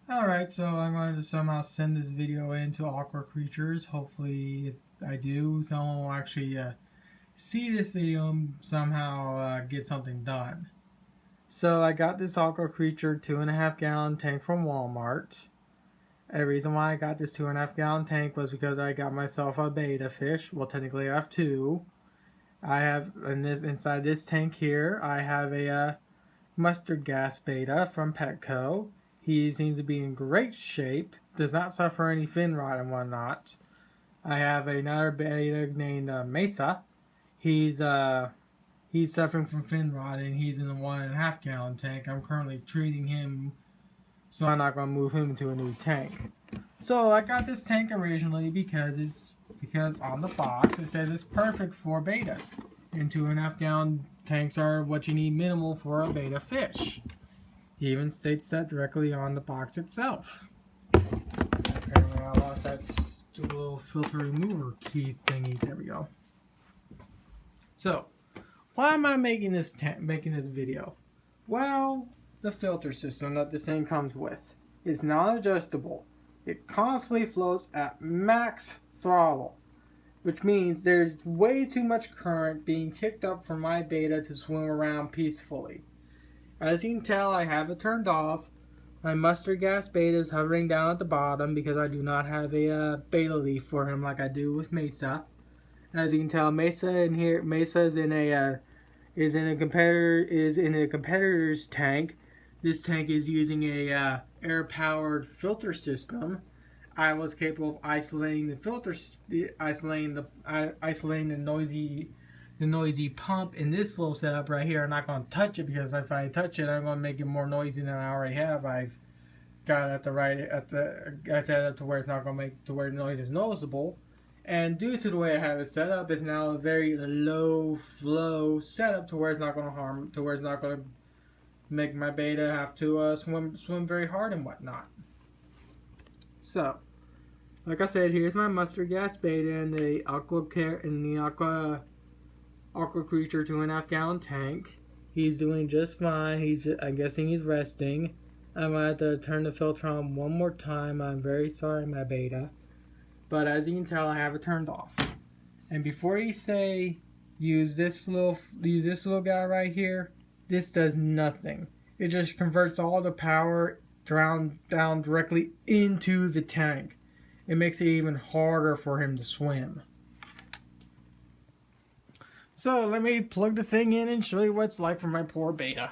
Alright, so I'm going to somehow send this video in to Aqua Creatures. Hopefully, if I do, someone will actually see this video and somehow get something done. So I got this Aqua Creature 2.5 gallon tank from Walmart. And the reason why I got this 2.5 gallon tank was because I got myself a beta fish. Well, technically I have two. I have, inside this tank here, I have a mustard gas beta from Petco. He seems to be in great shape, does not suffer any fin rot and whatnot. I have another beta named Mesa. He's suffering from fin rot and he's in the 1.5 gallon tank. I'm currently treating him, so I'm not going to move him into a new tank. So I got this tank originally because on the box it says it's perfect for betas. And 2.5 gallon tanks are what you need minimal for a beta fish. He even states that directly on the box itself. Apparently I lost that little filter remover key thingy. There we go. So, why am I making this video? Well, the filter system that this thing comes with is non-adjustable. It constantly flows at max throttle, which means there's way too much current being kicked up from my beta to swim around peacefully. As you can tell, I have it turned off. My mustard gas beta is hovering down at the bottom because I do not have a beta leaf for him like I do with Mesa. As you can tell, Mesa is in a competitor's tank. This tank is using a air-powered filter system. I was capable of isolating the filters, isolating the noisy pump in this little setup right here. I'm not going to touch it because if I touch it, I'm going to make it more noisy than I already have. I've got it I set it up to where it's not going to make to where the noise is noticeable. And due to the way I have it set up, it's now a very low flow setup to where it's not going to make my beta have to swim very hard and whatnot. So, like I said, here's my mustard gas beta in the Aqua Creature 2.5 gallon tank. He's doing just fine. I'm guessing he's resting. I'm gonna have to turn the filter on one more time. I'm very sorry, my beta. But as you can tell, I have it turned off. And before you say use this little guy right here, this does nothing. It just converts all the power down directly into the tank. It makes it even harder for him to swim. So let me plug the thing in and show you what it's like for my poor beta.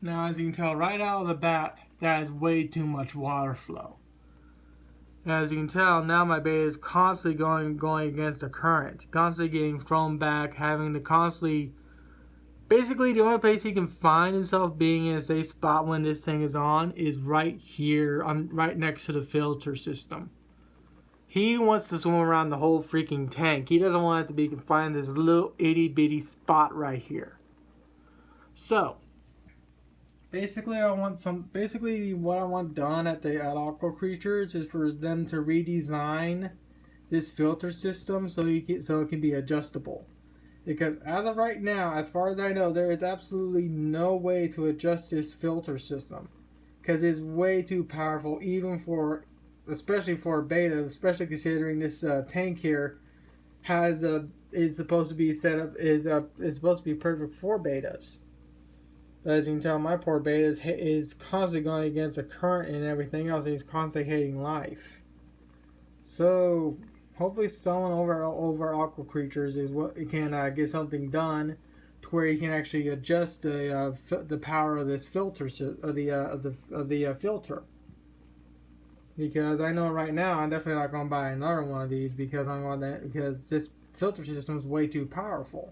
Now, as you can tell right out of the bat, that is way too much water flow. As you can tell, now my beta is constantly going against the current, constantly getting thrown back, having to constantly. Basically, the only place he can find himself being in a safe spot when this thing is on is right here, right next to the filter system. He wants to swim around the whole freaking tank. He doesn't want it to be confined to this little itty bitty spot right here. So, basically, what I want done at Aqua Creatures is for them to redesign this filter system so it can be adjustable. Because as of right now, as far as I know, there is absolutely no way to adjust this filter system. Because it's way too powerful, especially for a beta, especially considering this tank here is supposed to be perfect for betas. But as you can tell, my poor beta is constantly going against the current and everything else, and he's constantly hating life. So, hopefully someone over Aqua Creatures can get something done to where he can actually adjust the power of this filter of the filter. Because I know right now I'm definitely not going to buy another one of these because this filter system is way too powerful.